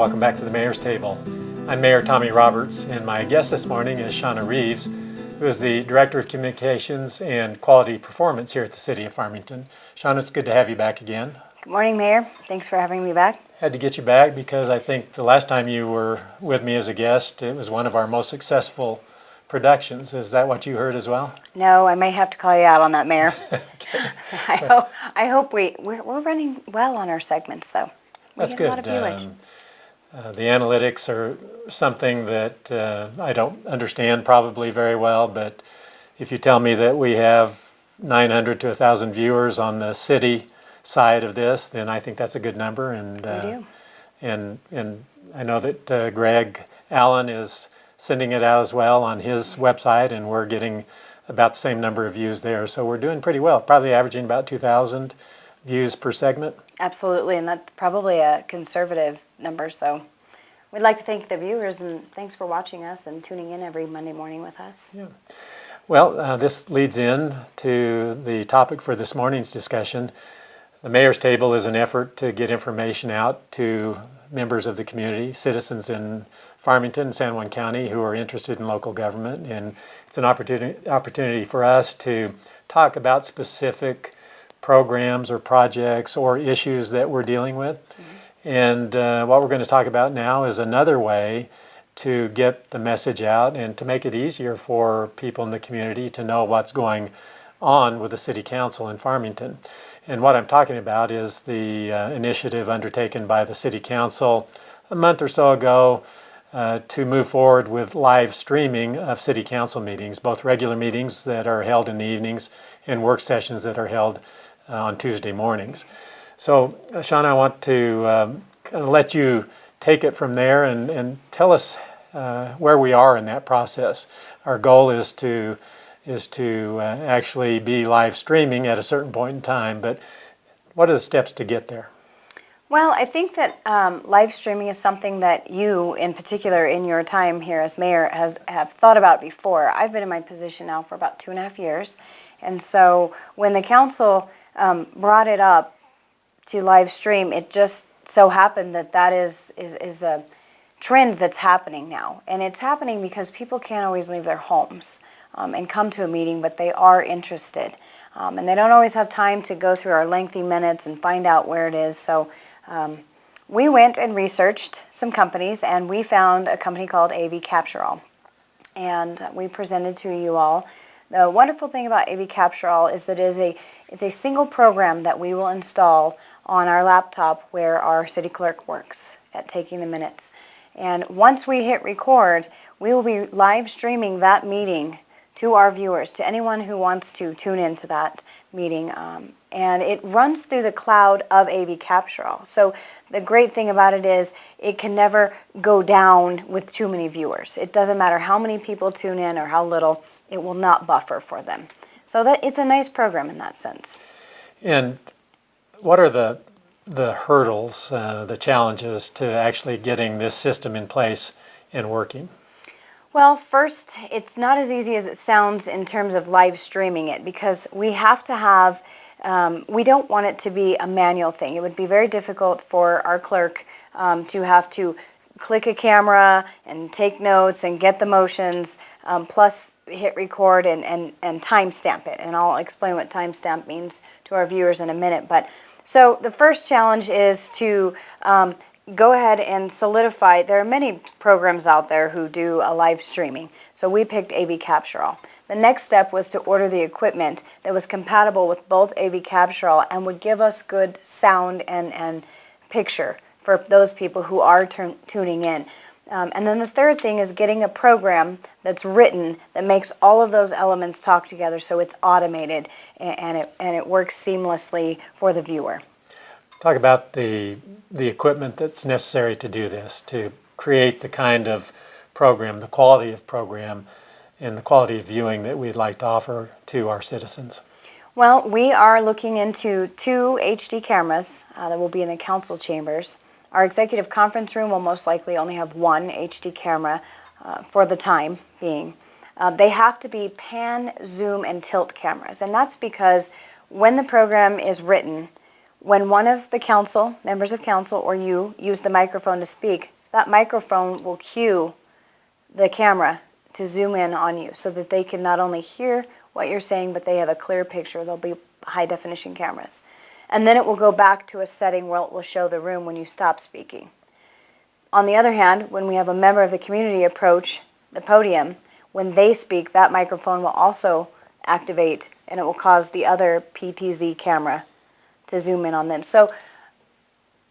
welcome back to the Mayor's Table. I'm Mayor Tommy Roberts, and my guest this morning is Shaña Reeves, who is the Director of Communications and Quality Performance here at the City of Farmington. Shaña, it's good to have you back again. Good morning, Mayor. Thanks for having me back. Had to get you back because I think the last time you were with me as a guest, it was one of our most successful productions. Is that what you heard as well? No, I may have to call you out on that, Mayor. I hope we're running well on our segments, though. That's good. The analytics are something that I don't understand probably very well, but if you tell me that we have 900 to 1,000 viewers on the city side of this, then I think that's a good number. And we do. And I know that Greg Allen is sending it out as well on his website, and we're getting about the same number of views there. So we're doing pretty well, probably averaging about 2,000 views per segment. Absolutely, and that's probably a conservative number. So we'd like to thank the viewers, and thanks for watching us and tuning in every Monday morning with us. Yeah. Well, this leads in to the topic for this morning's discussion. The Mayor's Table is an effort to get information out to members of the community, citizens in Farmington and San Juan County who are interested in local government, and it's an opportunity for us to talk about specific programs or projects or issues that we're dealing with. Mm-hmm. And what we're going to talk about now is another way to get the message out and to make it easier for people in the community to know what's going on with the City Council in Farmington. And what I'm talking about is the initiative undertaken by the City Council a month or so ago to move forward with live streaming of City Council meetings, both regular meetings that are held in the evenings and work sessions that are held on Tuesday mornings. So, Shaña, I want to kind of let you take it from there and tell us where we are in that process. Our goal is to actually be live streaming at a certain point in time, but what are the steps to get there? Well, I think that live streaming is something that you, in particular, in your time here as mayor, have thought about before. I've been in my position now for about 2.5 years, and so when the council brought it up to live stream, it just so happened that that is a trend that's happening now, and it's happening because people can't always leave their homes and come to a meeting, but they are interested, and they don't always have time to go through our lengthy minutes and find out where it is. So we went and researched some companies, and we found a company called AV Capture All, and we presented to you all. The wonderful thing about AV Capture All is that it's a single program that we will install on our laptop where our city clerk works at taking the minutes. And once we hit record, we will be live streaming that meeting to our viewers, to anyone who wants to tune into that meeting. And it runs through the cloud of AV Capture All. So the great thing about it is it can never go down with too many viewers. It doesn't matter how many people tune in or how little, it will not buffer for them. So that it's a nice program in that sense. And what are the hurdles, the challenges to actually getting this system in place and working? Well, first, it's not as easy as it sounds in terms of live streaming it, because we have to have, we don't want it to be a manual thing. It would be very difficult for our clerk to have to click a camera and take notes and get the motions, plus hit record and timestamp it. And I'll explain what timestamp means to our viewers in a minute. But so the first challenge is to go ahead and solidify. There are many programs out there who do a live streaming, so we picked AV Capture All. The next step was to order the equipment that was compatible with both AV Capture All and would give us good sound and picture for those people who are tuning in. And then the third thing is getting a program that's written that makes all of those elements talk together so it's automated and it works seamlessly for the viewer. Talk about the equipment that's necessary to do this, to create the kind of program, the quality of program, and the quality of viewing that we'd like to offer to our citizens. Well, we are looking into 2 HD cameras that will be in the council chambers. Our executive conference room will most likely only have 1 HD camera for the time being. They have to be pan, zoom, and tilt cameras, and that's because when the program is written, when one of the council, members of council, or you use the microphone to speak, that microphone will cue the camera to zoom in on you so that they can not only hear what you're saying, but they have a clear picture. There'll be high definition cameras. And then it will go back to a setting where it will show the room when you stop speaking. On the other hand, when we have a member of the community approach the podium, when they speak, that microphone will also activate and it will cause the other PTZ camera to zoom in on them. So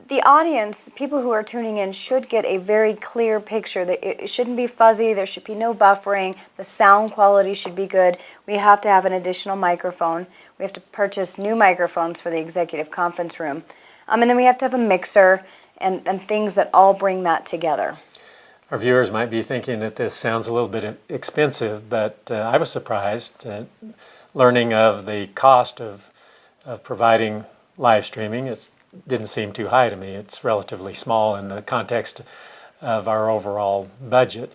the audience, people who are tuning in, should get a very clear picture. It shouldn't be fuzzy. There should be no buffering. The sound quality should be good. We have to have an additional microphone. We have to purchase new microphones for the executive conference room. And then we have to have a mixer and things that all bring that together. Our viewers might be thinking that this sounds a little bit expensive, but I was surprised learning of the cost of providing live streaming. It didn't seem too high to me. It's relatively small in the context of our overall budget.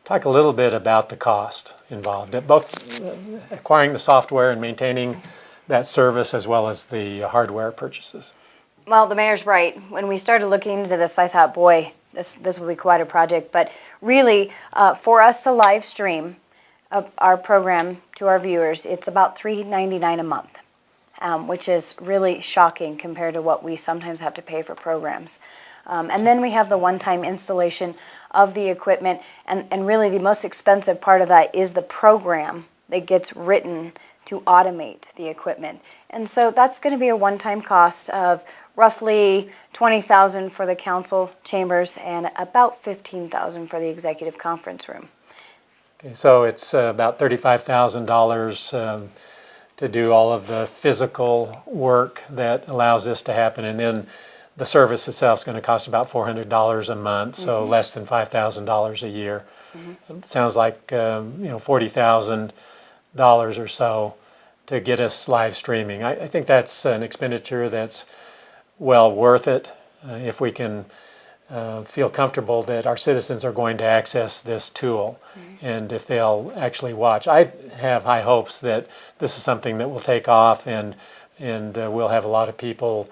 Talk a little bit about the cost involved, both acquiring the software and maintaining that service as well as the hardware purchases. Well, the mayor's right. When we started looking into this, I thought, boy, this will be quite a project. But really, for us to live stream our program to our viewers, it's about $3.99 a month, which is really shocking compared to what we sometimes have to pay for programs. And then we have the one-time installation of the equipment, and really the most expensive part of that is the program that gets written to automate the equipment. And so that's going to be a one-time cost of roughly $20,000 for the council chambers and about $15,000 for the executive conference room. Okay, so it's about $35,000 to do all of the physical work that allows this to happen, and then the service itself is going to cost about $400 a month, so less than $5,000 a year. It sounds like $40,000 or so to get us live streaming. I think that's an expenditure that's well worth it if we can feel comfortable that our citizens are going to access this tool and if they'll actually watch. I have high hopes that this is something that will take off and we'll have a lot of people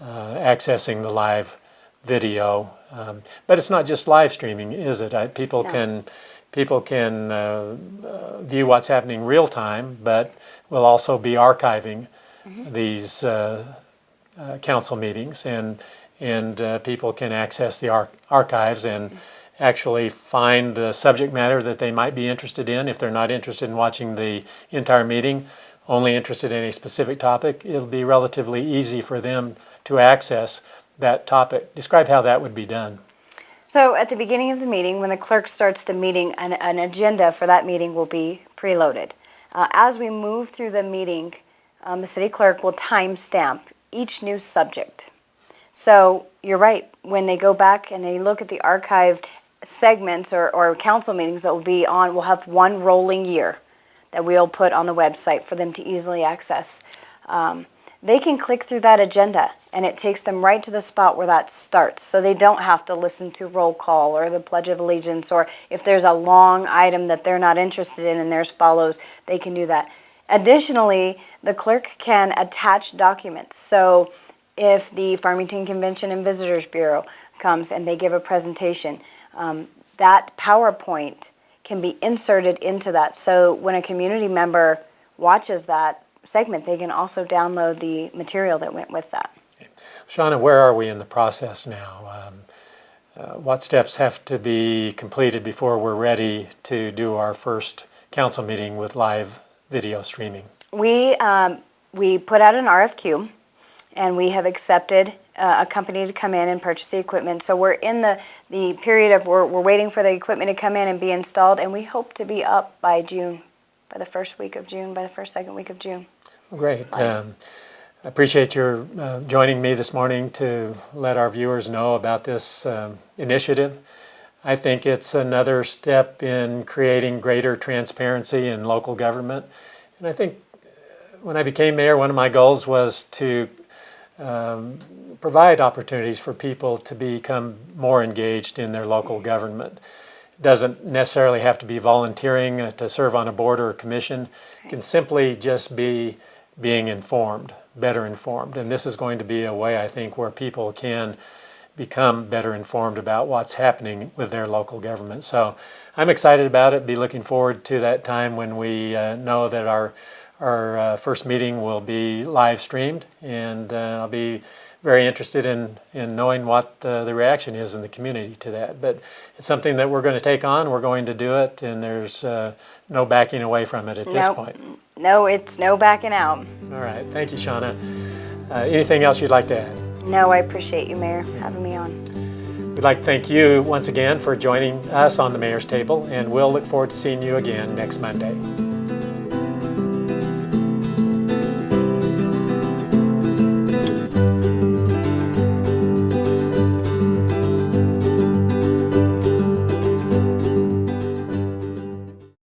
accessing the live video. But it's not just live streaming, is it? People can view what's happening real time, but we'll also be archiving these council meetings, and people can access the archives and actually find the subject matter that they might be interested in. If they're not interested in watching the entire meeting, only interested in a specific topic, it'll be relatively easy for them to access that topic. Describe how that would be done. So at the beginning of the meeting, when the clerk starts the meeting, an agenda for that meeting will be preloaded. As we move through the meeting, the city clerk will timestamp each new subject. So you're right, when they go back and they look at the archived segments or council meetings that will be on, we'll have one rolling year that we'll put on the website for them to easily access. They can click through that agenda and it takes them right to the spot where that starts, so they don't have to listen to roll call or the Pledge of Allegiance, or if there's a long item that they're not interested in and theirs follows, they can do that. Additionally, the clerk can attach documents. So if the Farmington Convention and Visitors Bureau comes and they give a presentation, that PowerPoint can be inserted into that. So when a community member watches that segment, they can also download the material that went with that. Shaña, where are we in the process now? What steps have to be completed before we're ready to do our first council meeting with live video streaming? We put out an RFQ, and we have accepted a company to come in and purchase the equipment. So we're in the period of we're waiting for the equipment to come in and be installed, and we hope to be up by June, by the first week of June, by the second week of June. Great. I appreciate your joining me this morning to let our viewers know about this initiative. I think it's another step in creating greater transparency in local government. And I think when I became mayor, one of my goals was to provide opportunities for people to become more engaged in their local government. It doesn't necessarily have to be volunteering to serve on a board or a commission. It can simply just be being informed, better informed. And this is going to be a way, I think, where people can become better informed about what's happening with their local government. So I'm excited about it, be looking forward to that time when we know that our first meeting will be live streamed, and I'll be very interested in knowing what the reaction is in the community to that. But it's something that we're going to take on, we're going to do it, and there's no backing away from it at this point. No, it's no backing out. All right, thank you, Shaña. Anything else you'd like to add? No, I appreciate you, Mayor, having me on. We'd like to thank you once again for joining us on the Mayor's Table, and we'll look forward to seeing you again next Monday.